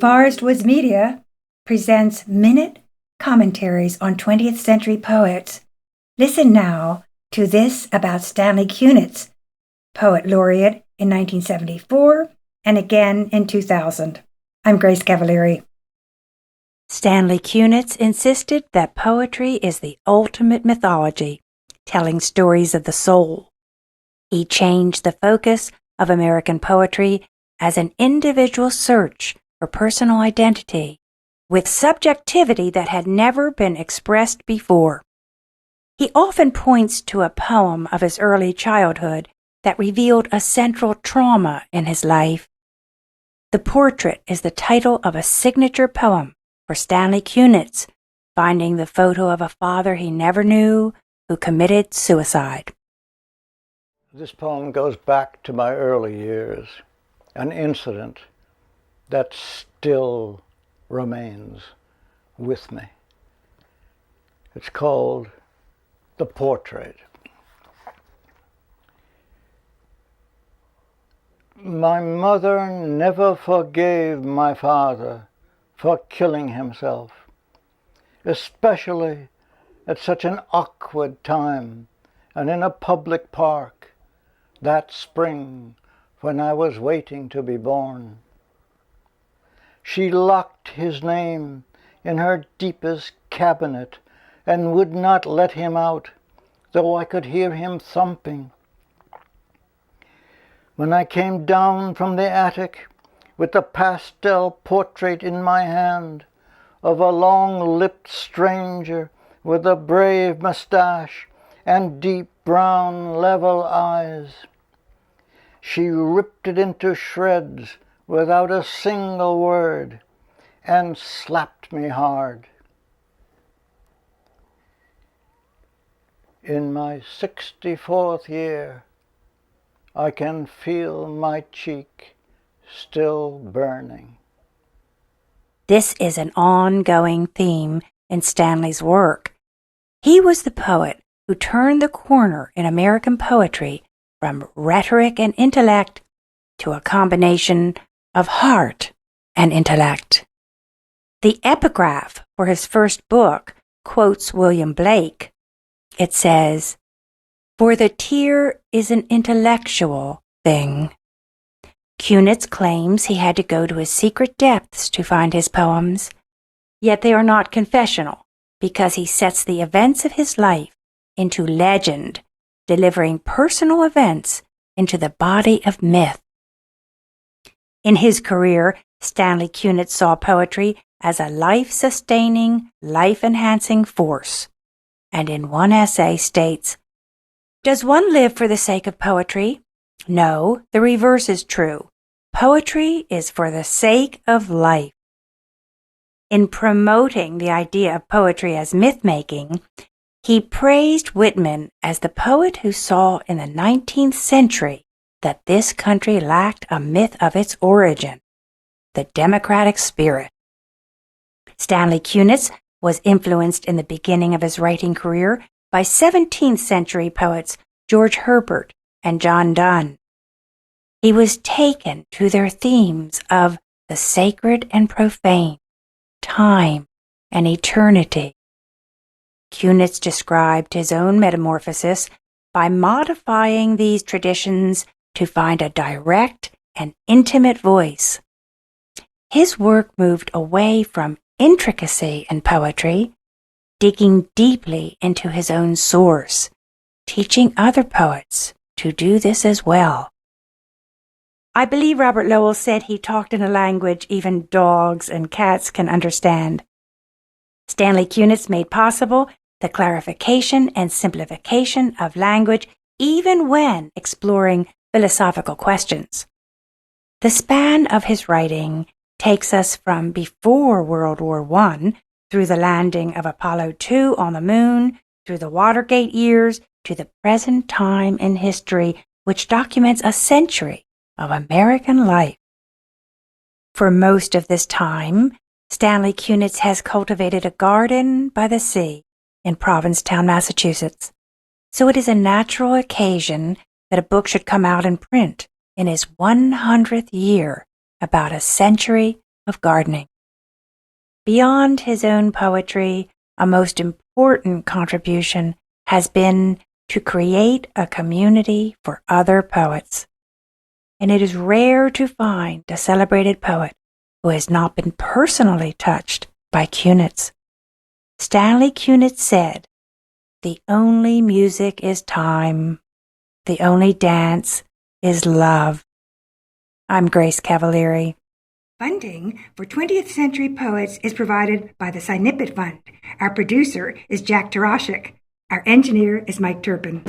Forest Woods Media presents Minute Commentaries on 20th Century Poets. Listen now to this about StanleyKunitz, Poet Laureate in 1974 and again in 2000. I'm Grace Cavalieri. StanleyKunitz insisted that poetry is the ultimate mythology, telling stories of the soul. He changed the focus of American poetry as an individual search for personal identity, with subjectivity that had never been expressed before. He often points to a poem of his early childhood that revealed a central trauma in his life. The Portrait is the title of a signature poem for StanleyKunitz, finding the photo of a father he never knew who committed suicide. This poem goes back to my early years, an incident that still remains with me. It's called The Portrait. My mother never forgave my father for killing himself, especially at such an awkward time and in a public park that spring when I was waiting to be born. She locked his name in her deepest cabinet and would not let him out, though I could hear him thumping. When I came down from the attic with the pastel portrait in my hand of a long-lipped stranger with a brave mustache and deep brown level eyes, she ripped it into shreds without a single word and slapped me hard. In my 64th year, I can feel my cheek still burning. This is an ongoing theme in Stanley's work. He was the poet who turned the corner in American poetry from rhetoric and intellect to a combination of heart and intellect. The epigraph for his first book quotes William Blake. It says, "For the tear is an intellectual thing." Kunitz claims he had to go to his secret depths to find his poems, yet they are not confessional because he sets the events of his life into legend, delivering personal events into the body of myth. In his career, StanleyKunitz saw poetry as a life-sustaining, life-enhancing force, and in one essay states, "Does one live for the sake of poetry? No, the reverse is true. Poetry is for the sake of life." In promoting the idea of poetry as myth-making, he praised Whitman as the poet who saw in the 19th century that this country lacked a myth of its origin, the democratic spirit. StanleyKunitz was influenced in the beginning of his writing career by 17th century poets George Herbert and John Donne. He was taken to their themes of the sacred and profane, time and eternity. Kunitz described his own metamorphosis by modifying these traditions to find a direct and intimate voice. His work moved away from intricacy in poetry, digging deeply into his own source, teaching other poets to do this as well. I believe Robert Lowell said he talked in a language even dogs and cats can understand. StanleyKunitz made possible the clarification and simplification of language even when exploring philosophical questions. The span of his writing takes us from before World War I, through the landing of Apollo 2 on the moon, through the Watergate years, to the present time in history, which documents a century of American life. For most of this time, StanleyKunitz has cultivated a garden by the sea in Provincetown, Massachusetts, so it is a natural occasion that a book should come out in print in his 100th year, about a century of gardening. Beyond his own poetry, a most important contribution has been to create a community for other poets. And it is rare to find a celebrated poet who has not been personally touched by Kunitz. StanleyKunitz said, "The only music is time. The only dance is love." I'm Grace Cavalieri. Funding for 20th Century Poets is provided by the Sinippet Fund. Our producer is Jack Tarashik. Our engineer is Mike Turpin.